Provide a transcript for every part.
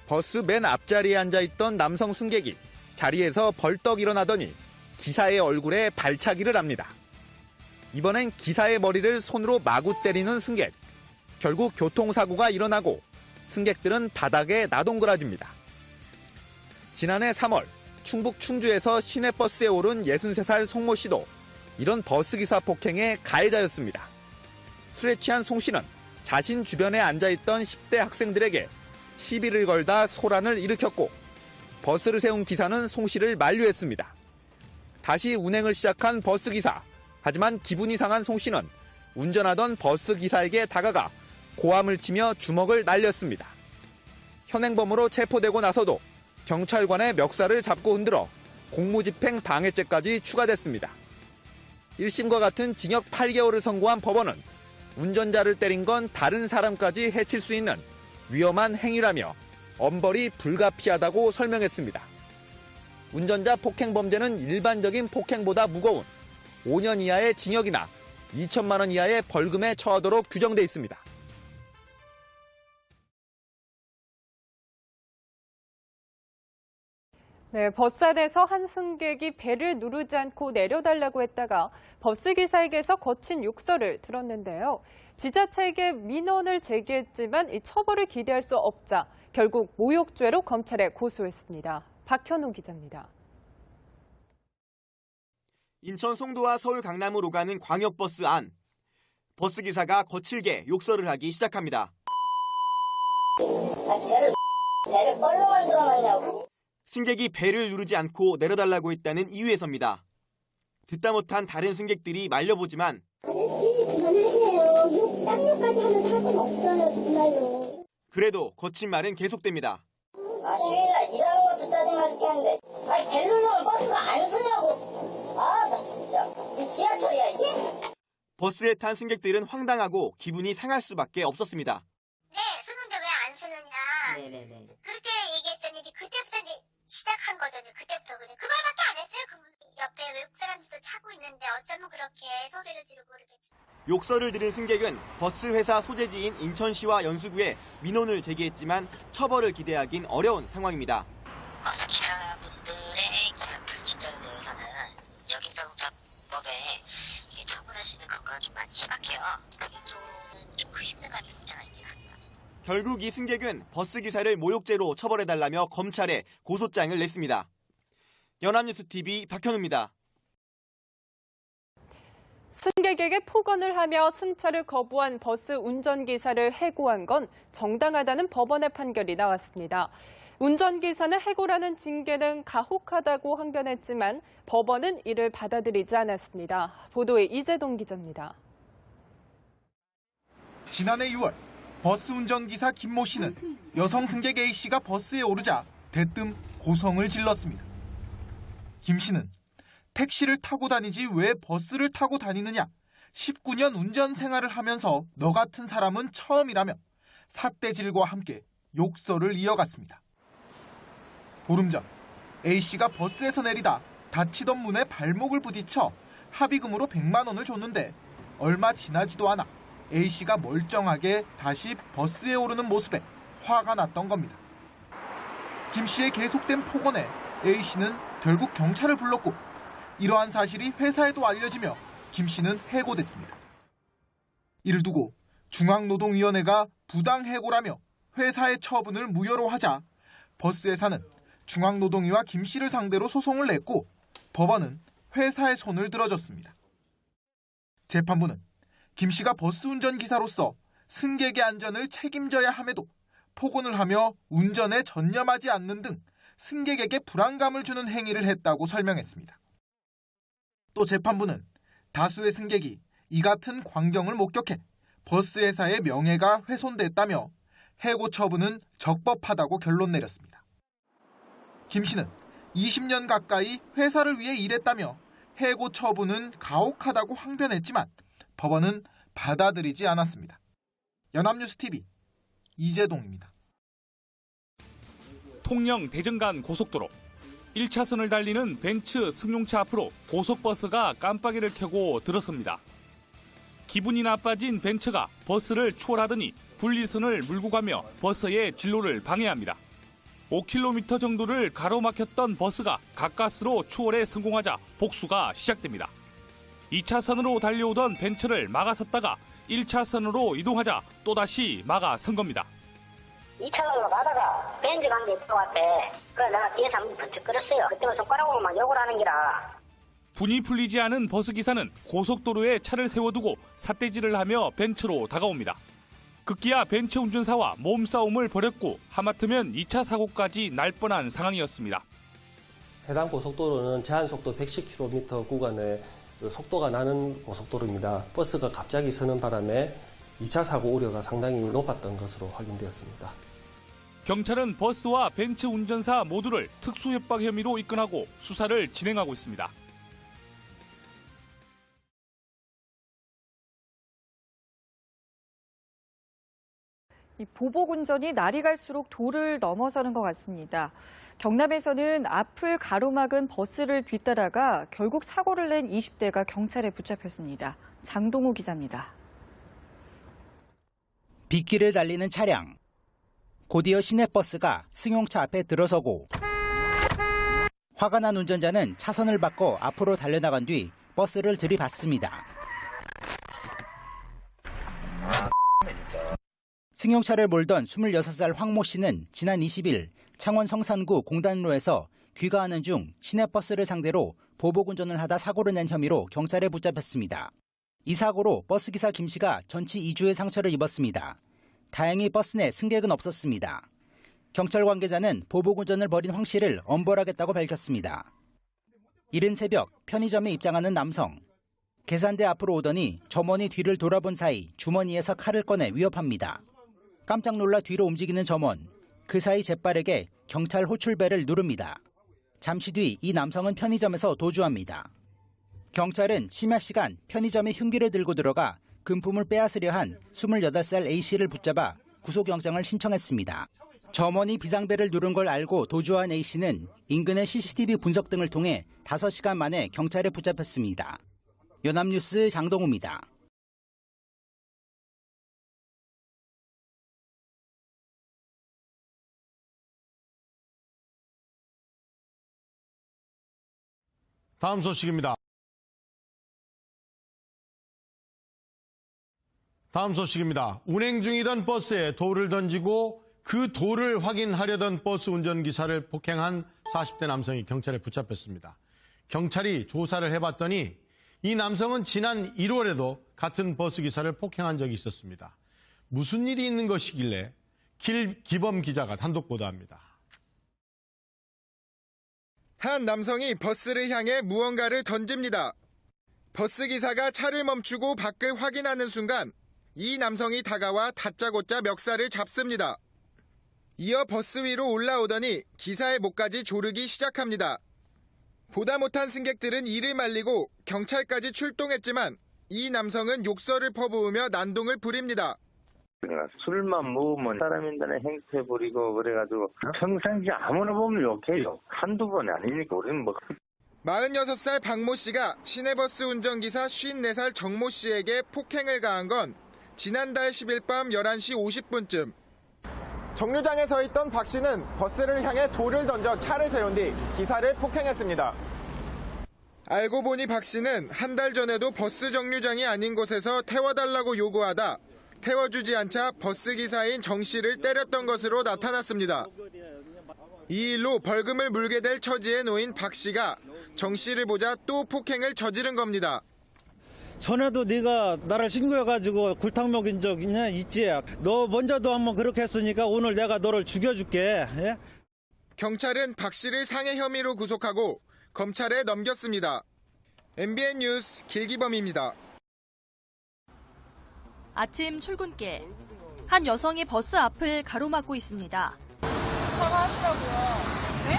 버스 맨 앞자리에 앉아있던 남성 승객이 자리에서 벌떡 일어나더니 기사의 얼굴에 발차기를 합니다. 이번엔 기사의 머리를 손으로 마구 때리는 승객. 결국 교통사고가 일어나고 승객들은 바닥에 나동그라집니다. 지난해 3월 충북 충주에서 시내버스에 오른 63살 송모 씨도 이런 버스기사 폭행의 가해자였습니다. 술에 취한 송 씨는 자신 주변에 앉아있던 10대 학생들에게 시비를 걸다 소란을 일으켰고 버스를 세운 기사는 송 씨를 만류했습니다. 다시 운행을 시작한 버스기사. 하지만 기분이 상한 송 씨는 운전하던 버스기사에게 다가가 고함을 치며 주먹을 날렸습니다. 현행범으로 체포되고 나서도 경찰관의 멱살을 잡고 흔들어 공무집행 방해죄까지 추가됐습니다. 1심과 같은 징역 8개월을 선고한 법원은 운전자를 때린 건 다른 사람까지 해칠 수 있는 위험한 행위라며 엄벌이 불가피하다고 설명했습니다. 운전자 폭행 범죄는 일반적인 폭행보다 무거운 5년 이하의 징역이나 2천만 원 이하의 벌금에 처하도록 규정돼 있습니다. 네, 버스 안에서 한 승객이 배를 누르지 않고 내려달라고 했다가 버스기사에게서 거친 욕설을 들었는데요. 지자체에게 민원을 제기했지만 이 처벌을 기대할 수 없자 결국 모욕죄로 검찰에 고소했습니다. 박현우 기자입니다. 인천 송도와 서울 강남으로 가는 광역버스 안. 버스기사가 거칠게 욕설을 하기 시작합니다. 배를 뻘로 만들어놨냐고. 승객이 배를 누르지 않고 내려달라고 했다는 이유에서입니다. 듣다 못한 다른 승객들이 말려보지만 아저씨 그만하세요. 쌍욕까지 하는 사고는 없어요 정말로. 그래도 거친 말은 계속됩니다. 휴일날 일하는 것도 짜증나 죽겠는데 배 누르면 버스가 안 서냐고. 나 진짜 이 지하철이야 이게? 버스에 탄 승객들은 황당하고 기분이 상할 수밖에 없었습니다. 네, 쓰는데 왜 안 쓰느냐. 네네네. 그렇게 얘기했더니 그때부터 이제 시작한 거죠. 그때부터 그냥 그 말밖에 안 했어요. 그분 옆에 외국 사람들도 타고 있는데 어쩌면 그렇게 소리를 지르고 그러겠지. 욕설을 들은 승객은 버스 회사 소재지인 인천시와 연수구에 민원을 제기했지만 처벌을 기대하긴 어려운 상황입니다. 버스 기사분들의 불친절에 대해서는 여기저기법에 처벌하시는 것과 좀 많이 심각해요. 그쪽은 좀 그 힘든 감이 없지 않아 있긴 합니다. 결국 이 승객은 버스기사를 모욕죄로 처벌해달라며 검찰에 고소장을 냈습니다. 연합뉴스TV 박현우입니다. 승객에게 폭언을 하며 승차를 거부한 버스 운전기사를 해고한 건 정당하다는 법원의 판결이 나왔습니다. 운전기사는 해고라는 징계는 가혹하다고 항변했지만 법원은 이를 받아들이지 않았습니다. 보도에 이재동 기자입니다. 지난해 6월 버스 운전기사 김모 씨는 여성 승객 A 씨가 버스에 오르자 대뜸 고성을 질렀습니다. 김 씨는 택시를 타고 다니지 왜 버스를 타고 다니느냐, 19년 운전 생활을 하면서 너 같은 사람은 처음이라며 삿대질과 함께 욕설을 이어갔습니다. 보름 전 A 씨가 버스에서 내리다 닫히던 문에 발목을 부딪혀 합의금으로 100만 원을 줬는데 얼마 지나지도 않아 A 씨가 멀쩡하게 다시 버스에 오르는 모습에 화가 났던 겁니다. 김 씨의 계속된 폭언에 A 씨는 결국 경찰을 불렀고 이러한 사실이 회사에도 알려지며 김 씨는 해고됐습니다. 이를 두고 중앙노동위원회가 부당해고라며 회사의 처분을 무효로 하자 버스 회사는 중앙노동위와 김 씨를 상대로 소송을 냈고 법원은 회사의 손을 들어줬습니다. 재판부는 김 씨가 버스 운전기사로서 승객의 안전을 책임져야 함에도 폭언을 하며 운전에 전념하지 않는 등 승객에게 불안감을 주는 행위를 했다고 설명했습니다. 또 재판부는 다수의 승객이 이 같은 광경을 목격해 버스 회사의 명예가 훼손됐다며 해고 처분은 적법하다고 결론 내렸습니다. 김 씨는 20년 가까이 회사를 위해 일했다며 해고 처분은 가혹하다고 항변했지만 법원은 받아들이지 않았습니다. 연합뉴스TV 이재동입니다. 통영 대전간 고속도로 1차선을 달리는 벤츠 승용차 앞으로 고속버스가 깜빡이를 켜고 들었습니다. 기분이 나빠진 벤츠가 버스를 추월하더니 분리선을 물고 가며 버스의 진로를 방해합니다. 5km 정도를 가로막혔던 버스가 가까스로 추월에 성공하자 복수가 시작됩니다. 2차선으로 달려오던 벤츠를 막아섰다가 1차선으로 이동하자 또다시 막아선 겁니다. 2차선으로 가다가 벤츠 간 게 들어왔대. 그래서 내가 뒤에서 한번 번쩍 끌었어요. 그때는 손가락으로 막 욕을 하는 기라. 분이 풀리지 않은 버스기사는 고속도로에 차를 세워두고 삿대질을 하며 벤츠로 다가옵니다. 급기야 벤츠 운전사와 몸싸움을 벌였고 하마터면 2차 사고까지 날 뻔한 상황이었습니다. 해당 고속도로는 제한속도 110km 구간에 속도가 나는 고속도로입니다. 버스가 갑자기 서는 바람에 2차 사고 우려가 상당히 높았던 것으로 확인되었습니다. 경찰은 버스와 벤츠 운전사 모두를 특수협박 혐의로 입건하고 수사를 진행하고 있습니다. 이 보복 운전이 날이 갈수록 도를 넘어서는 것 같습니다. 경남에서는 앞을 가로막은 버스를 뒤따라가 결국 사고를 낸 20대가 경찰에 붙잡혔습니다. 장동우 기자입니다. 빗길을 달리는 차량. 곧이어 시내버스가 승용차 앞에 들어서고 화가 난 운전자는 차선을 바꿔 앞으로 달려나간 뒤 버스를 들이받습니다. 승용차를 몰던 26살 황모 씨는 지난 20일 창원 성산구 공단로에서 귀가하는 중 시내버스를 상대로 보복운전을 하다 사고를 낸 혐의로 경찰에 붙잡혔습니다. 이 사고로 버스기사 김 씨가 전치 2주의 상처를 입었습니다. 다행히 버스 내 승객은 없었습니다. 경찰 관계자는 보복운전을 벌인 황 씨를 엄벌하겠다고 밝혔습니다. 이른 새벽 편의점에 입장하는 남성. 계산대 앞으로 오더니 점원이 뒤를 돌아본 사이 주머니에서 칼을 꺼내 위협합니다. 깜짝 놀라 뒤로 움직이는 점원. 그 사이 재빠르게 경찰 호출벨을 누릅니다. 잠시 뒤 이 남성은 편의점에서 도주합니다. 경찰은 심야 시간 편의점에 흉기를 들고 들어가 금품을 빼앗으려 한 28살 A씨를 붙잡아 구속영장을 신청했습니다. 점원이 비상벨을 누른 걸 알고 도주한 A씨는 인근의 CCTV 분석 등을 통해 5시간 만에 경찰에 붙잡혔습니다. 연합뉴스 장동우입니다. 다음 소식입니다. 운행 중이던 버스에 돌을 던지고 그 돌을 확인하려던 버스 운전기사를 폭행한 40대 남성이 경찰에 붙잡혔습니다. 경찰이 조사를 해봤더니 이 남성은 지난 1월에도 같은 버스기사를 폭행한 적이 있었습니다. 무슨 일이 있는 것이길래 길기범 기자가 단독 보도합니다. 한 남성이 버스를 향해 무언가를 던집니다. 버스기사가 차를 멈추고 밖을 확인하는 순간 이 남성이 다가와 다짜고짜 멱살을 잡습니다. 이어 버스 위로 올라오더니 기사의 목까지 조르기 시작합니다. 보다 못한 승객들은 이를 말리고 경찰까지 출동했지만 이 남성은 욕설을 퍼부으며 난동을 부립니다. 술만 먹으면 사람인들은 행세 부리고 그래가지고 평상시 아무나 보면 욕해요. 한두 번이 아니니까 우리는 뭐. 46살 박모 씨가 시내버스 운전기사 54살 정모 씨에게 폭행을 가한 건 지난달 10일 밤 11시 50분쯤. 정류장에 서 있던 박 씨는 버스를 향해 돌을 던져 차를 세운 뒤 기사를 폭행했습니다. 알고 보니 박 씨는 한 달 전에도 버스 정류장이 아닌 곳에서 태워달라고 요구하다 태워주지 않자 버스기사인 정 씨를 때렸던 것으로 나타났습니다. 이 일로 벌금을 물게 될 처지에 놓인 박 씨가 정 씨를 보자 또 폭행을 저지른 겁니다. 전에도 네가 나를 신고해가지고 굴탕 먹인 적 있지? 너 먼저도 한번 그렇게 했으니까 오늘 내가 너를 죽여줄게. 예? 경찰은 박 씨를 상해 혐의로 구속하고 검찰에 넘겼습니다. MBN 뉴스 길기범입니다. 아침 출근길. 한 여성이 버스 앞을 가로막고 있습니다. 사과하시라고요. 네?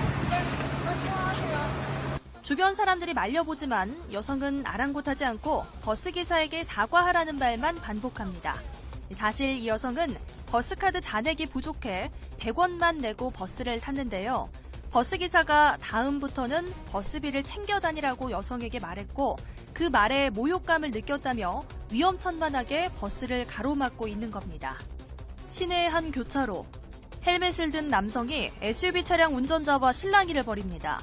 사과하세요. 주변 사람들이 말려보지만 여성은 아랑곳하지 않고 버스기사에게 사과하라는 말만 반복합니다. 사실 이 여성은 버스카드 잔액이 부족해 100원만 내고 버스를 탔는데요. 버스기사가 다음부터는 버스비를 챙겨 다니라고 여성에게 말했고 그 말에 모욕감을 느꼈다며 위험천만하게 버스를 가로막고 있는 겁니다. 시내의 한 교차로. 헬멧을 든 남성이 SUV 차량 운전자와 실랑이를 벌입니다.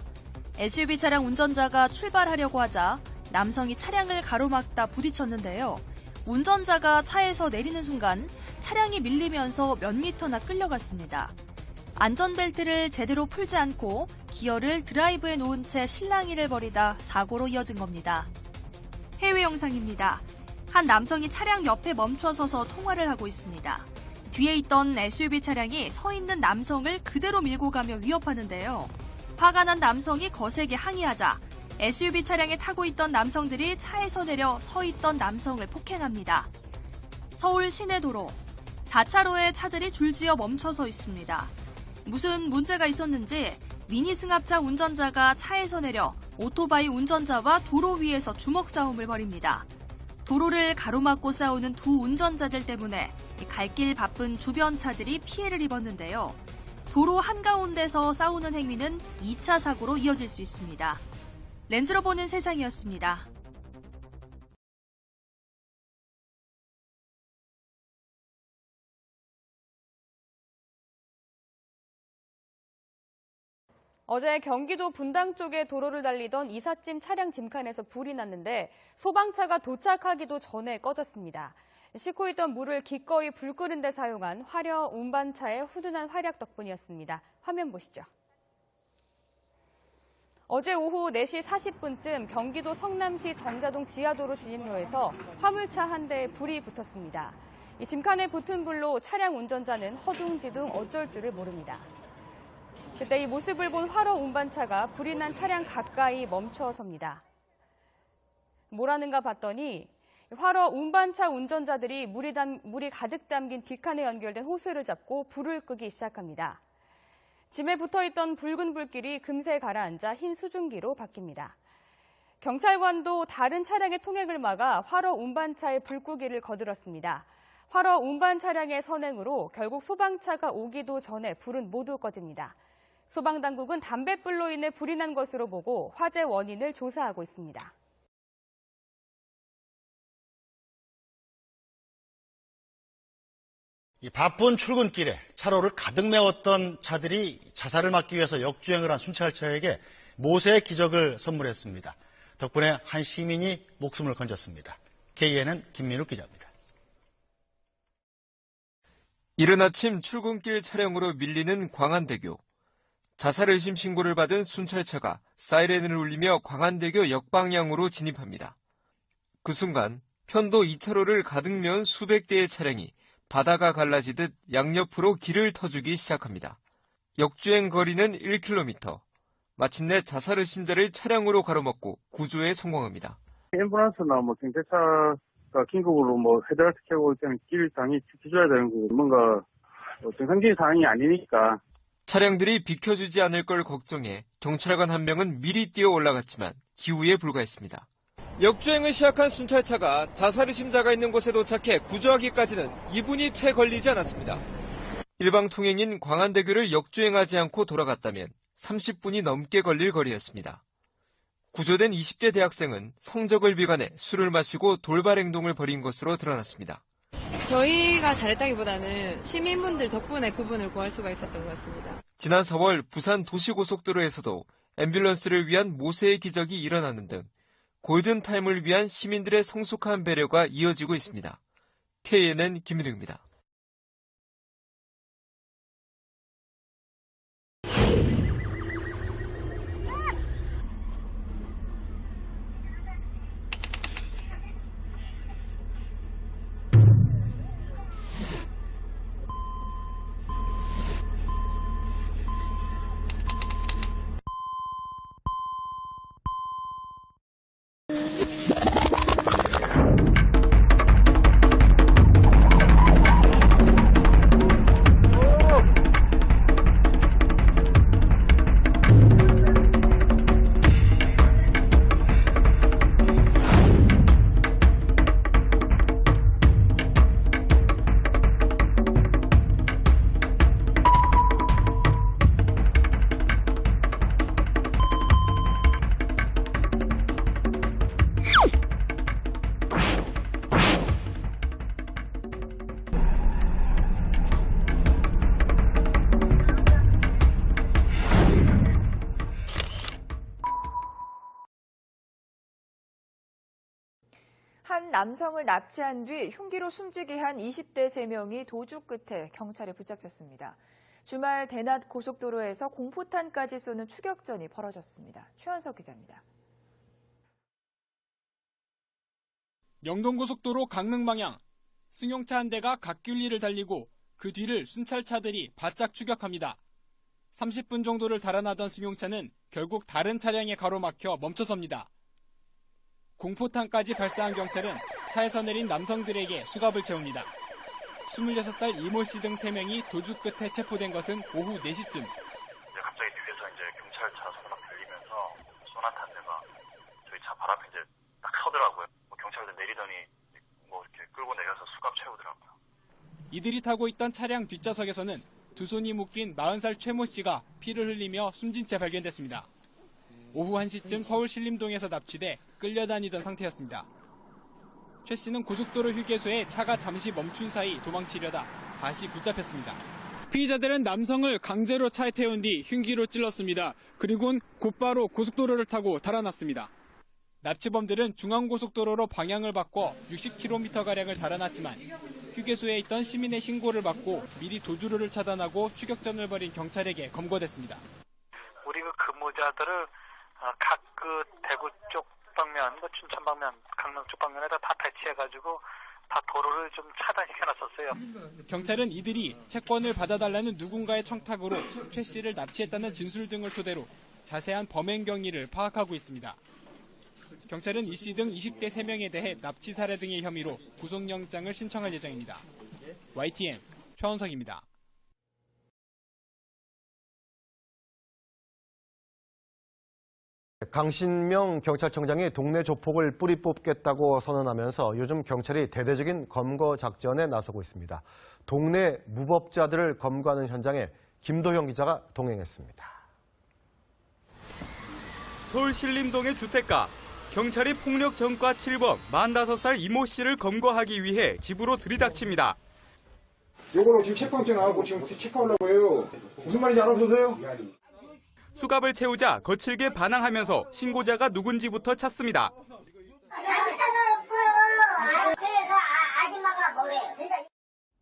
SUV 차량 운전자가 출발하려고 하자 남성이 차량을 가로막다 부딪혔는데요. 운전자가 차에서 내리는 순간 차량이 밀리면서 몇 미터나 끌려갔습니다. 안전벨트를 제대로 풀지 않고 기어를 드라이브에 놓은 채 실랑이를 벌이다 사고로 이어진 겁니다. 해외 영상입니다. 한 남성이 차량 옆에 멈춰서서 통화를 하고 있습니다. 뒤에 있던 SUV 차량이 서 있는 남성을 그대로 밀고 가며 위협하는데요. 화가 난 남성이 거세게 항의하자 SUV 차량에 타고 있던 남성들이 차에서 내려 서 있던 남성을 폭행합니다. 서울 시내도로 4차로에 차들이 줄지어 멈춰서 있습니다. 무슨 문제가 있었는지 미니 승합차 운전자가 차에서 내려 오토바이 운전자와 도로 위에서 주먹 싸움을 벌입니다. 도로를 가로막고 싸우는 두 운전자들 때문에 갈 길 바쁜 주변 차들이 피해를 입었는데요. 도로 한가운데서 싸우는 행위는 2차 사고로 이어질 수 있습니다. 렌즈로 보는 세상이었습니다. 어제 경기도 분당 쪽에 도로를 달리던 이삿짐 차량 짐칸에서 불이 났는데 소방차가 도착하기도 전에 꺼졌습니다. 싣고 있던 물을 기꺼이 불 끄는 데 사용한 화려 운반차의 훈훈한 활약 덕분이었습니다. 화면 보시죠. 어제 오후 4시 40분쯤 경기도 성남시 정자동 지하도로 진입로에서 화물차 한 대에 불이 붙었습니다. 이 짐칸에 붙은 불로 차량 운전자는 허둥지둥 어쩔 줄을 모릅니다. 그때 이 모습을 본 화로 운반차가 불이 난 차량 가까이 멈춰섭니다. 뭐라는가 봤더니 화로 운반차 운전자들이 물이 가득 담긴 뒷칸에 연결된 호스를 잡고 불을 끄기 시작합니다. 짐에 붙어있던 붉은 불길이 금세 가라앉아 흰 수증기로 바뀝니다. 경찰관도 다른 차량의 통행을 막아 화로 운반차의 불끄기를 거들었습니다. 화로 운반 차량의 선행으로 결국 소방차가 오기도 전에 불은 모두 꺼집니다. 소방당국은 담뱃불로 인해 불이 난 것으로 보고 화재 원인을 조사하고 있습니다. 이 바쁜 출근길에 차로를 가득 메웠던 차들이 자살을 막기 위해서 역주행을 한 순찰차에게 모세의 기적을 선물했습니다. 덕분에 한 시민이 목숨을 건졌습니다. KNN 김민욱 기자입니다. 이른 아침 출근길 차량으로 밀리는 광안대교. 자살 의심 신고를 받은 순찰차가 사이렌을 울리며 광안대교 역방향으로 진입합니다. 그 순간 편도 2차로를 가득 메운 수백 대의 차량이 바다가 갈라지듯 양옆으로 길을 터주기 시작합니다. 역주행 거리는 1km. 마침내 자살 의심자를 차량으로 가로막고 구조에 성공합니다. 앰뷸런스나 경찰차가 긴급으로 헤드라이트 켜고 있다는 길상이 지켜줘야 되는 거 뭔가 정상적인 상황이 아니니까. 차량들이 비켜주지 않을 걸 걱정해 경찰관 한 명은 미리 뛰어 올라갔지만 기우에 불과했습니다. 역주행을 시작한 순찰차가 자살 의심자가 있는 곳에 도착해 구조하기까지는 2분이 채 걸리지 않았습니다. 일방 통행인 광안대교를 역주행하지 않고 돌아갔다면 30분이 넘게 걸릴 거리였습니다. 구조된 20대 대학생은 성적을 비관해 술을 마시고 돌발 행동을 벌인 것으로 드러났습니다. 저희가 잘했다기보다는 시민분들 덕분에 그분을 구할 수가 있었던 것 같습니다. 지난 4월 부산 도시고속도로에서도 앰뷸런스를 위한 모세의 기적이 일어나는 등 골든타임을 위한 시민들의 성숙한 배려가 이어지고 있습니다. KNN 김민욱입니다. 한 남성을 납치한 뒤 흉기로 숨지게 한 20대 3명이 도주 끝에 경찰에 붙잡혔습니다. 주말 대낮 고속도로에서 공포탄까지 쏘는 추격전이 벌어졌습니다. 최현석 기자입니다. 영동고속도로 강릉 방향. 승용차 한 대가 갓길리를 달리고 그 뒤를 순찰차들이 바짝 추격합니다. 30분 정도를 달아나던 승용차는 결국 다른 차량에 가로막혀 멈춰섭니다. 공포탄까지 발사한 경찰은 차에서 내린 남성들에게 수갑을 채웁니다. 26살 이모 씨 등 3명이 도주 끝에 체포된 것은 오후 4시쯤. 갑자기 뒤에서 이제 경찰차 소리가 들리면서 소나타 한 대가 저희 차 발 앞에 이제 딱 서더라고요. 경찰들 내리더니 이렇게 끌고 내려서 수갑 채우더라고요. 이들이 타고 있던 차량 뒷좌석에서는 두 손이 묶인 40살 최모 씨가 피를 흘리며 숨진 채 발견됐습니다. 오후 1시쯤 서울 신림동에서 납치돼 끌려다니던 상태였습니다. 최 씨는 고속도로 휴게소에 차가 잠시 멈춘 사이 도망치려다 다시 붙잡혔습니다. 피의자들은 남성을 강제로 차에 태운 뒤 흉기로 찔렀습니다. 그리고는 곧바로 고속도로를 타고 달아났습니다. 납치범들은 중앙고속도로로 방향을 바꿔 60km가량을 달아났지만 휴게소에 있던 시민의 신고를 받고 미리 도주로를 차단하고 추격전을 벌인 경찰에게 검거됐습니다. 우리 그 근무자들을 각 그 대구 쪽 방면, 춘천 방면, 강릉 쪽 방면에다 다 배치해가지고 다 도로를 좀 차단시켜놨었어요. 경찰은 이들이 채권을 받아달라는 누군가의 청탁으로 최 씨를 납치했다는 진술 등을 토대로 자세한 범행 경위를 파악하고 있습니다. 경찰은 이 씨 등 20대 3명에 대해 납치 살해 등의 혐의로 구속영장을 신청할 예정입니다. YTN 최원석입니다. 강신명 경찰청장이 동네 조폭을 뿌리 뽑겠다고 선언하면서 요즘 경찰이 대대적인 검거 작전에 나서고 있습니다. 동네 무법자들을 검거하는 현장에 김도형 기자가 동행했습니다. 서울 신림동의 주택가. 경찰이 폭력 전과 7범 45살 이모 씨를 검거하기 위해 집으로 들이닥칩니다. 요거로 지금 체포영장 나가고 지금 체포하려고 해요. 무슨 말인지 알아서세요? 수갑을 채우자 거칠게 반항하면서 신고자가 누군지부터 찾습니다.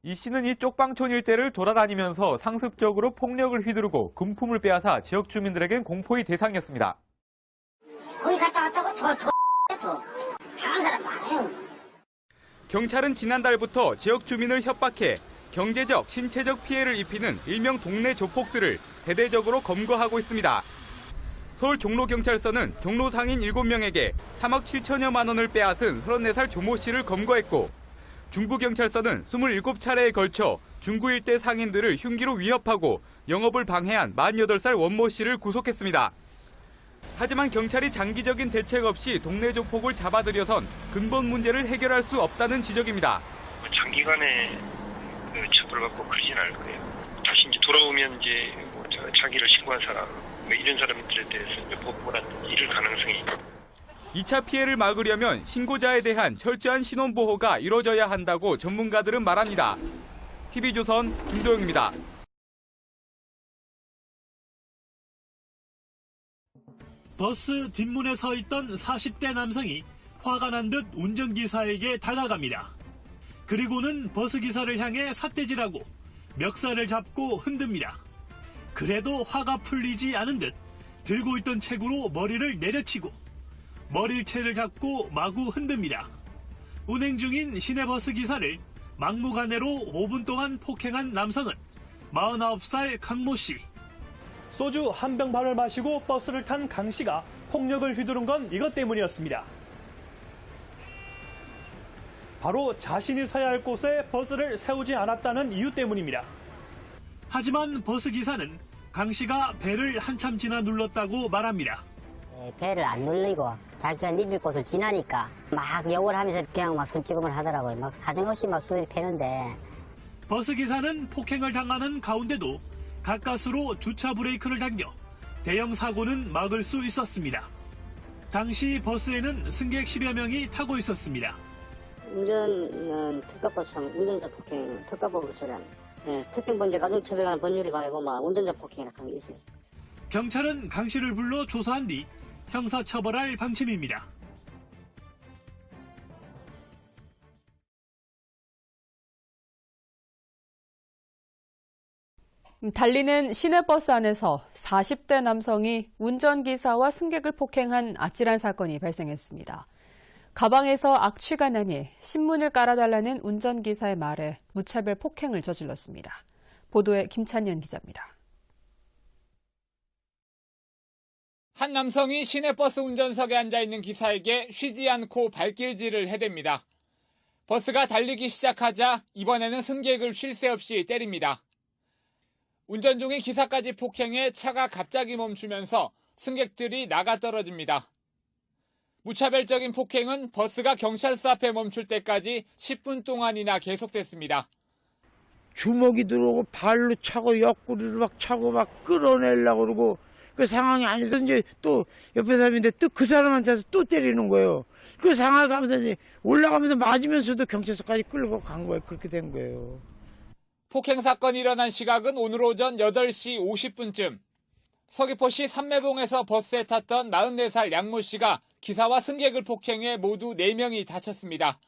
이 씨는 이 쪽방촌 일대를 돌아다니면서 상습적으로 폭력을 휘두르고 금품을 빼앗아 지역 주민들에겐 공포의 대상이었습니다. 거기 갔다 왔다고 더 당한 사람 많아요. 경찰은 지난달부터 지역 주민을 협박해 경제적, 신체적 피해를 입히는 일명 동네 조폭들을 대대적으로 검거하고 있습니다. 서울 종로경찰서는 종로 상인 7명에게 3억 7천여만 원을 빼앗은 34살 조모 씨를 검거했고 중부경찰서는 27차례에 걸쳐 중구 일대 상인들을 흉기로 위협하고 영업을 방해한 48살 원모 씨를 구속했습니다. 하지만 경찰이 장기적인 대책 없이 동네 조폭을 잡아들여선 근본 문제를 해결할 수 없다는 지적입니다. 장기간에 처벌받고 그러진 않을 거예요. 다시 이제 돌아오면 이제 자기를 신고한 사람, 이런 사람들에 대해서 이제 보호라든지 이럴 가능성이. 2차 피해를 막으려면 신고자에 대한 철저한 신원 보호가 이루어져야 한다고 전문가들은 말합니다. TV조선 김도영입니다. 버스 뒷문에 서 있던 40대 남성이 화가 난 듯 운전기사에게 다가갑니다. 그리고는 버스기사를 향해 삿대질하고 멱살을 잡고 흔듭니다. 그래도 화가 풀리지 않은 듯 들고 있던 책으로 머리를 내려치고 머리채를 잡고 마구 흔듭니다. 운행 중인 시내버스 기사를 막무가내로 5분 동안 폭행한 남성은 49살 강모 씨. 소주 한 병 반을 마시고 버스를 탄 강 씨가 폭력을 휘두른 건 이것 때문이었습니다. 바로 자신이 서야 할 곳에 버스를 세우지 않았다는 이유 때문입니다. 하지만 버스 기사는 강 씨가 배를 한참 지나 눌렀다고 말합니다. 배를 안 눌리고 자기가 내릴 곳을 지나니까 막 욕을 하면서 그냥 막 손찌검을 하더라고요. 막 사정없이 막 패는데. 버스 기사는 폭행을 당하는 가운데도 가까스로 주차 브레이크를 당겨 대형 사고는 막을 수 있었습니다. 당시 버스에는 승객 10여 명이 타고 있었습니다. 운전은 특가법상 운전자 폭행, 특가법처럼 특정범죄 가중처벌하는 법률이 바라고 막 운전자 폭행이라는 게 있어요. 경찰은 강 씨를 불러 조사한 뒤 형사처벌할 방침입니다. 달리는 시내버스 안에서 40대 남성이 운전기사와 승객을 폭행한 아찔한 사건이 발생했습니다. 가방에서 악취가 나니 신문을 깔아달라는 운전기사의 말에 무차별 폭행을 저질렀습니다. 보도에 김찬년 기자입니다. 한 남성이 시내버스 운전석에 앉아있는 기사에게 쉬지 않고 발길질을 해댑니다. 버스가 달리기 시작하자 이번에는 승객을 쉴 새 없이 때립니다. 운전 중에 기사까지 폭행해 차가 갑자기 멈추면서 승객들이 나가 떨어집니다. 무차별적인 폭행은 버스가 경찰서 앞에 멈출 때까지 10분 동안이나 계속됐습니다. 주먹이 들어오고 발로 차고 옆구리를 막 차고 막 끌어내려고 그러고 그 상황이 아니든지 또 옆에 사람인데 또 그 사람한테서 또 때리는 거예요. 그 상황을 가면서 이제 올라가면서 맞으면서도 경찰서까지 끌고 간 거예요. 그렇게 된 거예요. 폭행 사건이 일어난 시각은 오늘 오전 8시 50분쯤. 서귀포시 삼매봉에서 버스에 탔던 44살 양모 씨가 기사와 승객을 폭행해 모두 4명이 다쳤습니다.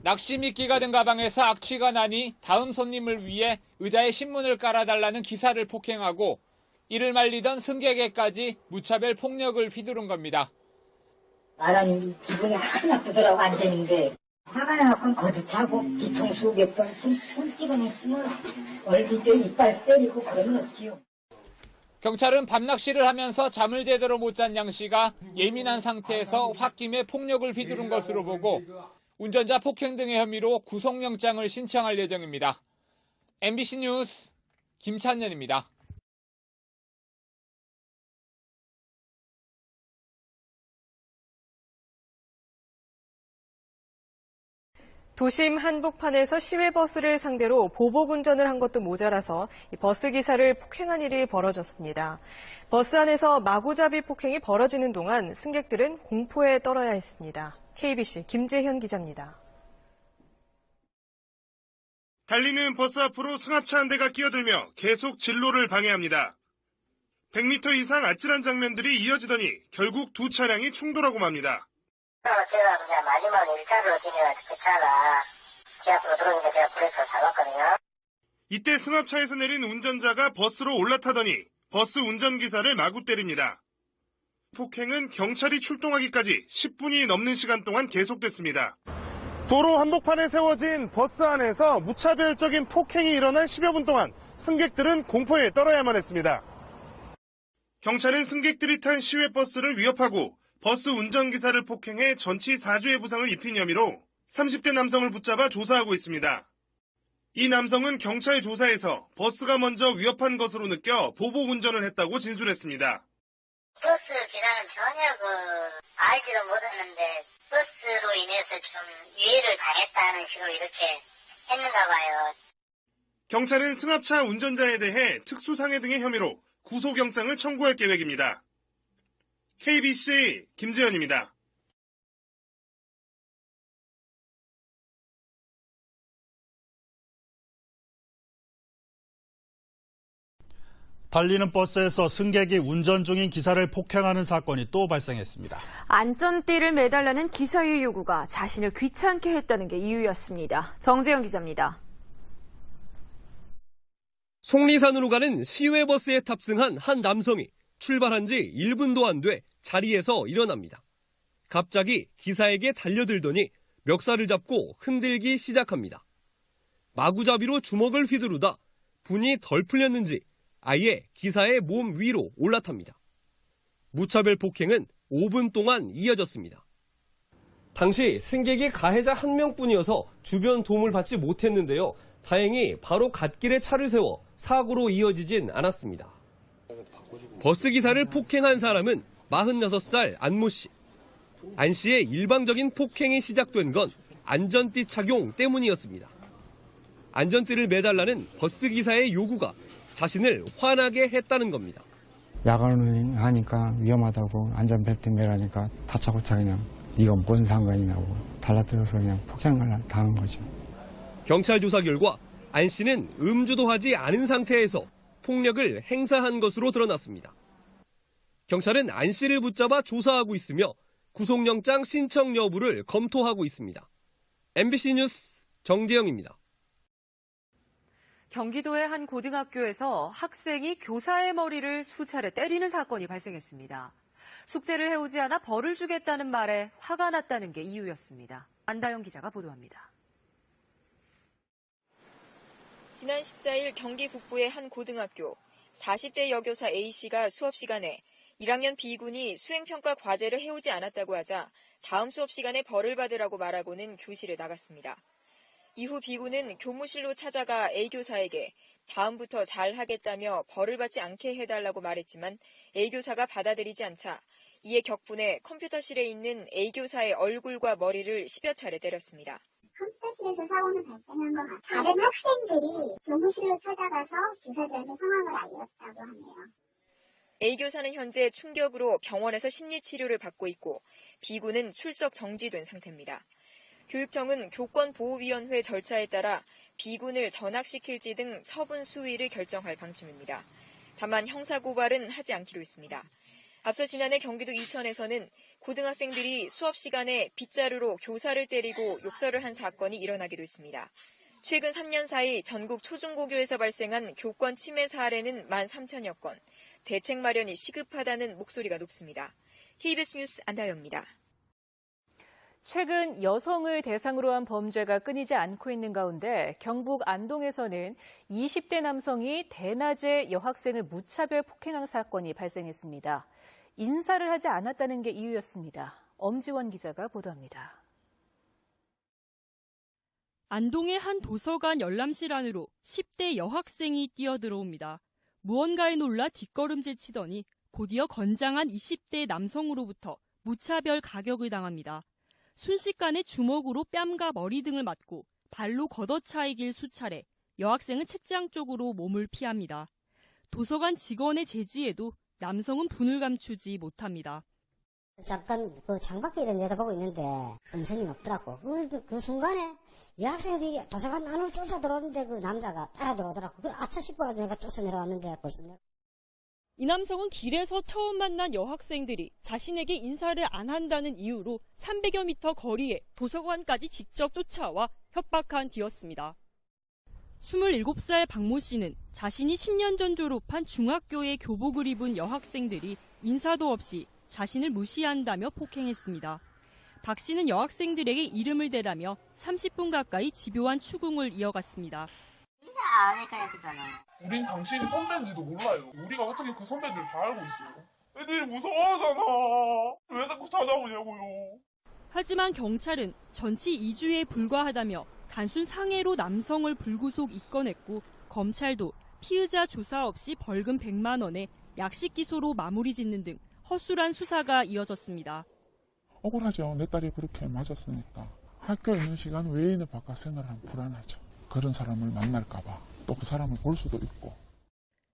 낚시 미끼가 든 가방에서 악취가 나니 다음 손님을 위해 의자에 신문을 깔아달라는 기사를 폭행하고 이를 말리던 승객에까지 무차별 폭력을 휘두른 겁니다. 말하는 기분이 하나 나쁘더라고 앉아있는데 화가 나갖고 거듭차고 뒤통수 몇 번 손 찍어냈지만 얼굴 때 이빨 때리고 그러면 없지요. 경찰은 밤낚시를 하면서 잠을 제대로 못 잔 양 씨가 예민한 상태에서 홧김에 폭력을 휘두른 것으로 보고 운전자 폭행 등의 혐의로 구속영장을 신청할 예정입니다. MBC 뉴스 김찬년입니다. 도심 한복판에서 시외버스를 상대로 보복 운전을 한 것도 모자라서 버스 기사를 폭행한 일이 벌어졌습니다. 버스 안에서 마구잡이 폭행이 벌어지는 동안 승객들은 공포에 떨어야 했습니다. KBC 김재현 기자입니다. 달리는 버스 앞으로 승합차 한 대가 끼어들며 계속 진로를 방해합니다. 100m 이상 아찔한 장면들이 이어지더니 결국 두 차량이 충돌하고 맙니다. 제가 그냥 마지막 1차로 진행해서 그 차가 제 앞으로 들어오니까 제가 브레이크를 밟았거든요. 이때 승합차에서 내린 운전자가 버스로 올라타더니 버스 운전기사를 마구 때립니다. 폭행은 경찰이 출동하기까지 10분이 넘는 시간 동안 계속됐습니다. 도로 한복판에 세워진 버스 안에서 무차별적인 폭행이 일어난 10여 분 동안 승객들은 공포에 떨어야만 했습니다. 경찰은 승객들이 탄 시외버스를 위협하고 버스 운전기사를 폭행해 전치 4주의 부상을 입힌 혐의로 30대 남성을 붙잡아 조사하고 있습니다. 이 남성은 경찰 조사에서 버스가 먼저 위협한 것으로 느껴 보복 운전을 했다고 진술했습니다. 버스 기사는 전혀 알지도 못했는데 버스로 인해서 좀 위해를 당했다는 식으로 이렇게 했는가 봐요. 경찰은 승합차 운전자에 대해 특수상해 등의 혐의로 구속영장을 청구할 계획입니다. KBC 김재현입니다. 달리는 버스에서 승객이 운전 중인 기사를 폭행하는 사건이 또 발생했습니다. 안전띠를 매달라는 기사의 요구가 자신을 귀찮게 했다는 게 이유였습니다. 정재영 기자입니다. 속리산으로 가는 시외버스에 탑승한 한 남성이 출발한 지 1분도 안 돼 자리에서 일어납니다. 갑자기 기사에게 달려들더니 멱살을 잡고 흔들기 시작합니다. 마구잡이로 주먹을 휘두르다 분이 덜 풀렸는지 아예 기사의 몸 위로 올라탑니다. 무차별 폭행은 5분 동안 이어졌습니다. 당시 승객이 가해자 한 명뿐이어서 주변 도움을 받지 못했는데요. 다행히 바로 갓길에 차를 세워 사고로 이어지진 않았습니다. 버스 기사를 폭행한 사람은 46살 안모 씨. 안 씨의 일방적인 폭행이 시작된 건 안전띠 착용 때문이었습니다. 안전띠를 매달라는 버스 기사의 요구가 자신을 화나게 했다는 겁니다. 야간을 하니까 위험하다고 안전벨트 매라니까 다짜고짜 그냥 네가 무슨 상관이냐고 달라들어서 그냥 폭행을 당한 거죠. 경찰 조사 결과 안 씨는 음주도 하지 않은 상태에서 폭력을 행사한 것으로 드러났습니다. 경찰은 안 씨를 붙잡아 조사하고 있으며 구속영장 신청 여부를 검토하고 있습니다. MBC 뉴스 정재영입니다. 경기도의 한 고등학교에서 학생이 교사의 머리를 수차례 때리는 사건이 발생했습니다. 숙제를 해오지 않아 벌을 주겠다는 말에 화가 났다는 게 이유였습니다. 안다영 기자가 보도합니다. 지난 14일 경기 북부의 한 고등학교, 40대 여교사 A씨가 수업 시간에 1학년 B군이 수행평가 과제를 해오지 않았다고 하자 다음 수업 시간에 벌을 받으라고 말하고는 교실을 나갔습니다. 이후 B군은 교무실로 찾아가 A교사에게 다음부터 잘하겠다며 벌을 받지 않게 해달라고 말했지만 A교사가 받아들이지 않자 이에 격분해 컴퓨터실에 있는 A교사의 얼굴과 머리를 10여 차례 때렸습니다. 컴퓨터실에서 사고는 발생한 것 같아요. 다른 학생들이 교무실로 찾아가서 교사들한테 상황을 알렸다고 하네요. A교사는 현재 충격으로 병원에서 심리치료를 받고 있고 B군은 출석 정지된 상태입니다. 교육청은 교권보호위원회 절차에 따라 B군을 전학시킬지 등 처분 수위를 결정할 방침입니다. 다만 형사고발은 하지 않기로 했습니다. 앞서 지난해 경기도 이천에서는 고등학생들이 수업 시간에 빗자루로 교사를 때리고 욕설을 한 사건이 일어나기도 했습니다. 최근 3년 사이 전국 초중고교에서 발생한 교권 침해 사례는 13,000여 건, 대책 마련이 시급하다는 목소리가 높습니다. KBS 뉴스 안다영입니다. 최근 여성을 대상으로 한 범죄가 끊이지 않고 있는 가운데 경북 안동에서는 20대 남성이 대낮에 여학생을 무차별 폭행한 사건이 발생했습니다. 인사를 하지 않았다는 게 이유였습니다. 엄지원 기자가 보도합니다. 안동의 한 도서관 열람실 안으로 10대 여학생이 뛰어들어옵니다. 무언가에 놀라 뒷걸음질 치더니 곧이어 건장한 20대 남성으로부터 무차별 가격을 당합니다. 순식간에 주먹으로 뺨과 머리 등을 맞고 발로 걷어차이길 수차례 여학생은 책장 쪽으로 몸을 피합니다. 도서관 직원의 제지에도 남성은 분을 감추지 못합니다. 잠깐 그 창밖을 내다보고 있는데 은선이 없더라고. 그 순간에 여학생들이 도서관 안으로 쫓아 들어오는데 그 남자가 따라 들어오더라고. 그 아차 싶어가지고 내가 쫓아 내려왔는데 벌써 이 남성은 길에서 처음 만난 여학생들이 자신에게 인사를 안 한다는 이유로 300여 미터 거리에 도서관까지 직접 쫓아와 협박한 뒤였습니다. 27살 박모 씨는 자신이 10년 전 졸업한 중학교의 교복을 입은 여학생들이 인사도 없이 자신을 무시한다며 폭행했습니다. 박 씨는 여학생들에게 이름을 대라며 30분 가까이 집요한 추궁을 이어갔습니다. 인사 안 할까요, 그잖아. 우린 당신이 선배인지도 몰라요. 우리가 어떻게 그 선배들을 다 알고 있어요. 애들이 무서워하잖아. 왜 자꾸 찾아오냐고요. 하지만 경찰은 전치 2주에 불과하다며 단순 상해로 남성을 불구속 입건했고 검찰도 피의자 조사 없이 벌금 100만 원에 약식 기소로 마무리 짓는 등 허술한 수사가 이어졌습니다. 억울하죠. 내 딸이 그렇게 맞았으니까. 학교에 있는 시간 외에는 바깥 생활하면 불안하죠. 그런 사람을 만날까 봐. 또 그 사람을 볼 수도 있고.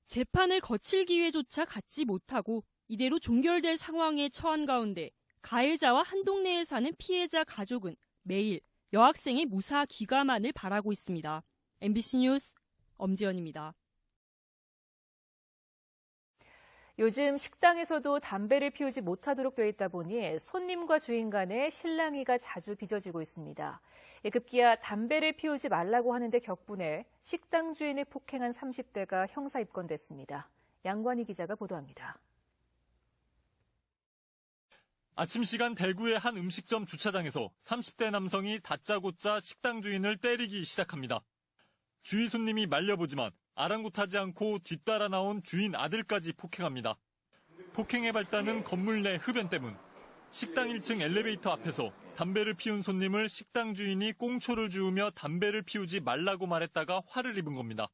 재판을 거칠 기회조차 갖지 못하고 이대로 종결될 상황에 처한 가운데 가해자와 한 동네에 사는 피해자 가족은 매일 여학생의 무사 귀가만을 바라고 있습니다. MBC 뉴스 엄지연입니다. 요즘 식당에서도 담배를 피우지 못하도록 되어 있다 보니 손님과 주인 간의 실랑이가 자주 빚어지고 있습니다. 급기야 담배를 피우지 말라고 하는데 격분해 식당 주인을 폭행한 30대가 형사 입건됐습니다. 양관희 기자가 보도합니다. 아침 시간 대구의 한 음식점 주차장에서 30대 남성이 다짜고짜 식당 주인을 때리기 시작합니다. 주위 손님이 말려보지만 아랑곳하지 않고 뒤따라 나온 주인 아들까지 폭행합니다. 폭행의 발단은 건물 내 흡연 때문. 식당 1층 엘리베이터 앞에서 담배를 피운 손님을 식당 주인이 꽁초를 주우며 담배를 피우지 말라고 말했다가 화를 입은 겁니다.